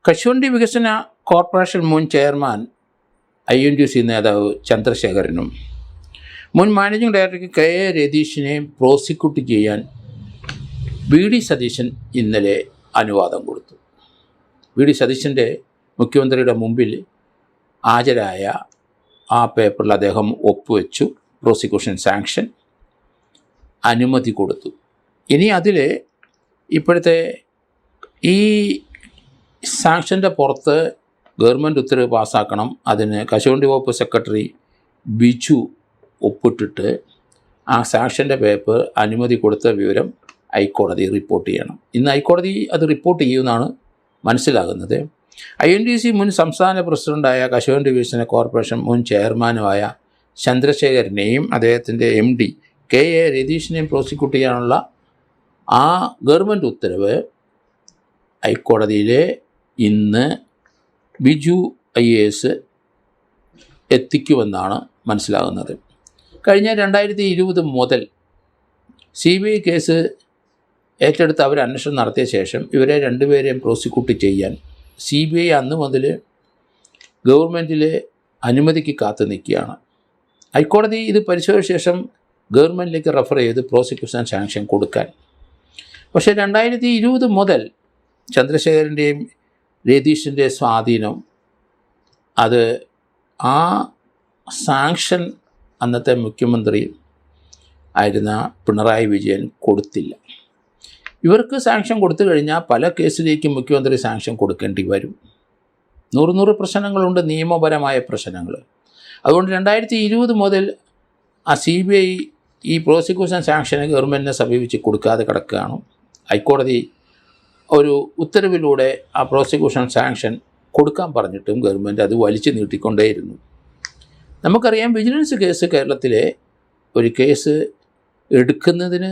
കശുവണ്ടി വികസന കോർപ്പറേഷൻ മുൻ ചെയർമാൻ INTUC നേതാവ് ചന്ദ്രശേഖരനും മുൻ മാനേജിംഗ് ഡയറക്ടർ KA രതീഷിനെ പ്രോസിക്യൂട്ട് ചെയ്യാൻ VD സതീശൻ ഇന്നലെ അനുവാദം കൊടുത്തു. VD സതീശൻ്റെ മുഖ്യമന്ത്രിയുടെ മുമ്പിൽ ഹാജരായ ആ പേപ്പറിൽ അദ്ദേഹം ഒപ്പുവെച്ചു. പ്രോസിക്യൂഷൻ സാങ്ഷൻ അനുമതി കൊടുത്തു. ഇനി അതിൽ ഇപ്പോഴത്തെ ഈ സാങ്ഷൻ്റെ പുറത്ത് ഗവൺമെൻറ് ഉത്തരവ് പാസ്സാക്കണം. അതിന് കശുവണ്ടി വകുപ്പ് സെക്രട്ടറി ബിജു ഒപ്പിട്ടിട്ട് ആ സാങ്ഷൻ്റെ പേപ്പർ അനുമതി കൊടുത്ത വിവരം ഹൈക്കോടതി റിപ്പോർട്ട് ചെയ്യണം. ഇന്ന് ഹൈക്കോടതി അത് റിപ്പോർട്ട് ചെയ്യുമെന്നാണ് മനസ്സിലാകുന്നത്. INTUC മുൻ സംസ്ഥാന പ്രസിഡൻ്റായ കശുവണ്ടി വികസന കോർപ്പറേഷൻ മുൻ ചെയർമാനുമായ ചന്ദ്രശേഖരനെയും അദ്ദേഹത്തിൻ്റെ MD KA രതീഷിനെയും പ്രോസിക്യൂട്ട് ചെയ്യാനുള്ള ആ ഗവൺമെൻറ് ഉത്തരവ് ഹൈക്കോടതിയിൽ ഇന്ന് ബിജു IAS എത്തിക്കുമെന്നാണ് മനസ്സിലാകുന്നത്. കഴിഞ്ഞ 2020 മുതൽ CBI കേസ് ഏറ്റെടുത്ത് അവർ അന്വേഷണം നടത്തിയ ശേഷം ഇവരെ രണ്ടുപേരെയും പ്രോസിക്യൂട്ട് ചെയ്യാൻ CBI അന്ന് മുതൽ ഗവൺമെൻറ്റിലെ അനുമതിക്ക് കാത്തു നിൽക്കുകയാണ്. ഹൈക്കോടതി ഇത് പരിശോധിച്ച ശേഷം ഗവൺമെൻറ്റിലേക്ക് റെഫർ ചെയ്ത് പ്രോസിക്യൂഷൻ സാങ്ഷൻ കൊടുക്കാൻ. പക്ഷേ 2020 മുതൽ ചന്ദ്രശേഖരൻ്റെയും രതീഷിൻ്റെ സ്വാധീനം അത് ആ സാങ്ഷൻ അന്നത്തെ മുഖ്യമന്ത്രി ആയിരുന്ന പിണറായി വിജയൻ കൊടുത്തില്ല. ഇവർക്ക് സാങ്ഷൻ കൊടുത്തു കഴിഞ്ഞാൽ പല കേസിലേക്കും മുഖ്യമന്ത്രി സാങ്ഷൻ കൊടുക്കേണ്ടി വരും. 100 പ്രശ്നങ്ങളുണ്ട്, നിയമപരമായ പ്രശ്നങ്ങൾ. അതുകൊണ്ട് 2020 മുതൽ ആ CBI ഈ പ്രോസിക്യൂഷൻ സാങ്ഷന് ഗവൺമെൻറ്റിനെ സമീപിച്ച് കൊടുക്കാതെ കിടക്കുകയാണ്. ഹൈക്കോടതി ഒരു ഉത്തരവിലൂടെ ആ പ്രോസിക്യൂഷൻ സാങ്ഷൻ കൊടുക്കാൻ പറഞ്ഞിട്ടും ഗവൺമെൻറ് അത് വലിച്ചു നീട്ടിക്കൊണ്ടേയിരുന്നു. നമുക്കറിയാം, വിജിലൻസ് കേസ് കേരളത്തിലെ ഒരു കേസ് എടുക്കുന്നതിന്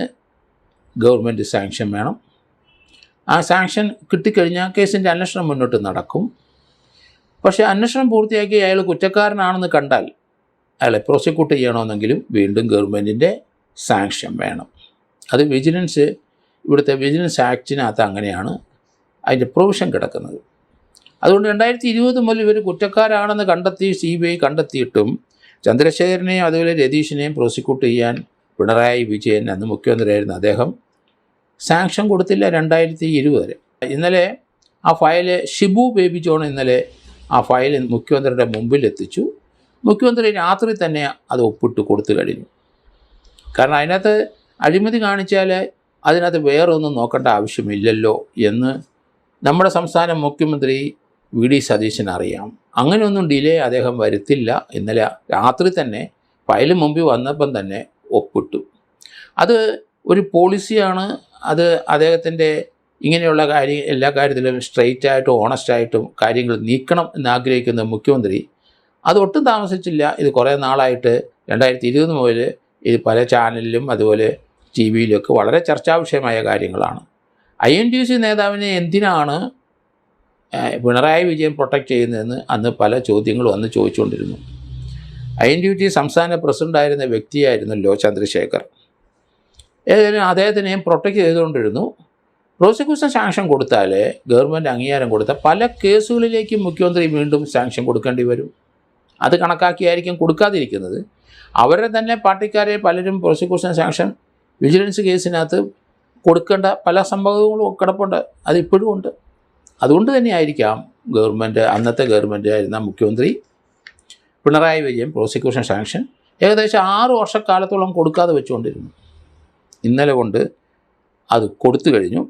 ഗവൺമെൻറ് സാങ്ഷൻ വേണം. ആ സാങ്ഷൻ കിട്ടിക്കഴിഞ്ഞാൽ കേസിൻ്റെ അന്വേഷണം മുന്നോട്ട് നടക്കും. പക്ഷേ അന്വേഷണം പൂർത്തിയാക്കി അയാൾ കുറ്റക്കാരനാണെന്ന് കണ്ടാൽ അയാളെ പ്രോസിക്യൂട്ട് ചെയ്യണമെന്നെങ്കിലും വീണ്ടും ഗവൺമെൻറ്റിൻ്റെ സാങ്ഷൻ വേണം. അത് ഇവിടുത്തെ വിജിലൻസ് ആക്ടിനകത്ത് അങ്ങനെയാണ് അതിൻ്റെ പ്രൊവിഷൻ കിടക്കുന്നത്. അതുകൊണ്ട് 2020 മുതൽ ഇവർ കുറ്റക്കാരാണെന്ന് കണ്ടെത്തി CBI കണ്ടെത്തിയിട്ടും ചന്ദ്രശേഖരനെയും അതുപോലെ രതീഷിനെയും പ്രോസിക്യൂട്ട് ചെയ്യാൻ പിണറായി വിജയൻ അന്ന് മുഖ്യമന്ത്രിയായിരുന്ന അദ്ദേഹം സാങ്ഷൻ കൊടുത്തില്ല 2020 വരെ. ഇന്നലെ ആ ഫയൽ ഷിബു ബേബി ജോൺ ഇന്നലെ ആ ഫയൽ മുഖ്യമന്ത്രിയുടെ മുമ്പിൽ എത്തിച്ചു. മുഖ്യമന്ത്രി രാത്രി തന്നെ അത് ഒപ്പിട്ട് കൊടുത്തു കഴിഞ്ഞു. കാരണം അതിനകത്ത് അഴിമതി കാണിച്ചാൽ അതിനകത്ത് വേറെ ഒന്നും നോക്കേണ്ട ആവശ്യമില്ലല്ലോ എന്ന് നമ്മുടെ സംസ്ഥാന മുഖ്യമന്ത്രി VD സതീശൻ അറിയാം. അങ്ങനെയൊന്നും ഡിലേ അദ്ദേഹം വരുത്തില്ല. ഇന്നലെ രാത്രി തന്നെ ഫയൽ മുമ്പിൽ വന്നപ്പം തന്നെ ഒപ്പിട്ടു. അത് ഒരു പോളിസിയാണ്. അത് അദ്ദേഹത്തിൻ്റെ ഇങ്ങനെയുള്ള എല്ലാ കാര്യത്തിലും സ്ട്രെയിറ്റായിട്ടും ഓണസ്റ്റായിട്ടും കാര്യങ്ങൾ നീക്കണം എന്നാഗ്രഹിക്കുന്ന മുഖ്യമന്ത്രി അത് ഒട്ടും താമസിച്ചില്ല. ഇത് കുറേ നാളായിട്ട് 2020 മുതൽ ഇത് പല ചാനലിലും അതുപോലെ TVയിലൊക്കെ വളരെ ചർച്ചാ വിഷയമായ കാര്യങ്ങളാണ്. INTUC നേതാവിനെ എന്തിനാണ് പിണറായി വിജയൻ പ്രൊട്ടക്റ്റ് ചെയ്യുന്നതെന്ന് അന്ന് പല ചോദ്യങ്ങളും അന്ന് ചോദിച്ചുകൊണ്ടിരുന്നു. INTUC സംസ്ഥാന പ്രസിഡൻ്റായിരുന്ന വ്യക്തിയായിരുന്നല്ലോ ചന്ദ്രശേഖർ. ഏതായാലും അദ്ദേഹത്തിനെയും പ്രൊട്ടക്റ്റ് ചെയ്തുകൊണ്ടിരുന്നു. പ്രോസിക്യൂഷൻ സാങ്ഷൻ കൊടുത്താൽ ഗവൺമെൻറ് അംഗീകാരം കൊടുത്താൽ പല കേസുകളിലേക്കും മുഖ്യമന്ത്രി വീണ്ടും സാങ്ഷൻ കൊടുക്കേണ്ടി വരും. അത് കണക്കാക്കിയായിരിക്കും കൊടുക്കാതിരിക്കുന്നത്. അവരുടെ തന്നെ പാർട്ടിക്കാരെ പലരും പ്രോസിക്യൂഷൻ സാങ്ഷൻ വിജിലൻസ് കേസിനകത്ത് കൊടുക്കേണ്ട പല സംഭവങ്ങളും കിടപ്പുണ്ട്. അതിപ്പോഴും ഉണ്ട്. അതുകൊണ്ട് തന്നെയായിരിക്കാം അന്നത്തെ ഗവൺമെൻറ് ആയിരുന്ന മുഖ്യമന്ത്രി പിണറായി വിജയൻ പ്രോസിക്യൂഷൻ സാങ്ഷൻ ഏകദേശം 6 വർഷക്കാലത്തോളം കൊടുക്കാതെ വെച്ചുകൊണ്ടിരുന്നു. ഇന്നലെ കൊണ്ട് അത് കൊടുത്തു കഴിഞ്ഞു.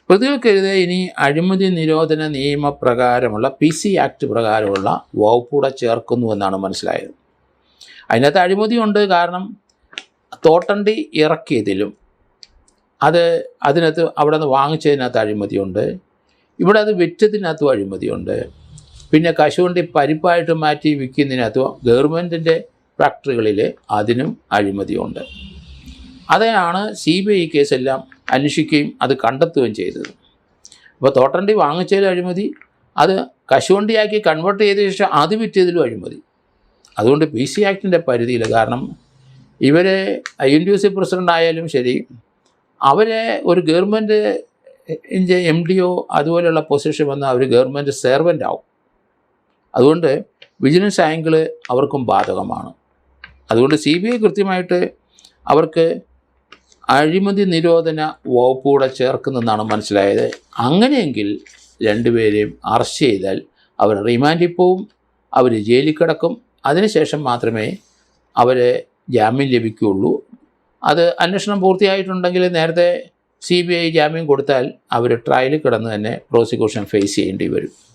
പ്രതികൾക്കെതിരെ ഇനി അഴിമതി നിരോധന നിയമപ്രകാരമുള്ള PC ആക്ട് പ്രകാരമുള്ള വകുപ്പൂടെ ചേർക്കുന്നുവെന്നാണ് മനസ്സിലായത്. അതിനകത്ത് അഴിമതിയുണ്ട്. കാരണം തോട്ടണ്ടി ഇറക്കിയതിലും അതിനകത്ത് അവിടെ നിന്ന് വാങ്ങിച്ചതിനകത്ത് അഴിമതിയുണ്ട്. ഇവിടെ അത് വിറ്റതിനകത്തും അഴിമതിയുണ്ട്. പിന്നെ കശുവണ്ടി പരിപ്പായിട്ട് മാറ്റി വിൽക്കുന്നതിനകത്തും ഗവൺമെൻറ്റിൻ്റെ ഫാക്ടറികളിൽ അതിനും അഴിമതിയുണ്ട്. അതാണ് CBI കേസെല്ലാം അന്വേഷിക്കുകയും അത് കണ്ടെത്തുകയും ചെയ്തത്. അപ്പോൾ തോട്ടണ്ടി വാങ്ങിച്ചതിലും അഴിമതി, അത് കശുവണ്ടിയാക്കി കൺവേർട്ട് ചെയ്ത ശേഷം അത് വിറ്റതിലും അഴിമതി. അതുകൊണ്ട് PC ആക്ടിൻ്റെ പരിധിയിൽ, കാരണം ഇവർ INTUC പ്രസിഡൻ്റ് ആയാലും ശരി, അവരെ ഒരു ഗവൺമെൻറ് MDO അതുപോലെയുള്ള പൊസിഷൻ വന്നാൽ അവർ ഗവൺമെൻറ് സെർവൻ്റ് ആവും. അതുകൊണ്ട് വിജിലൻസ് ആംഗിൾ അവർക്കും ബാധകമാണ്. അതുകൊണ്ട് CBI കൃത്യമായിട്ട് അവർക്ക് അഴിമതി നിരോധന വകുപ്പ് കൂടെ ചേർക്കുന്നെന്നാണ് മനസ്സിലായത്. അങ്ങനെയെങ്കിൽ രണ്ടുപേരെയും അറസ്റ്റ് ചെയ്താൽ അവർ റിമാൻഡിൽ പോവും, അവർ ജയിലിൽ കിടക്കും. അതിനുശേഷം മാത്രമേ അവരെ ജാമ്യം ലഭിക്കുകയുള്ളൂ. അത് അന്വേഷണം പൂർത്തിയായിട്ടുണ്ടെങ്കിൽ നേരത്തെ CBI ജാമ്യം കൊടുത്താൽ അവർ ട്രയലിൽ കിടന്ന് തന്നെ പ്രോസിക്യൂഷൻ ഫേസ് ചെയ്യേണ്ടി വരും.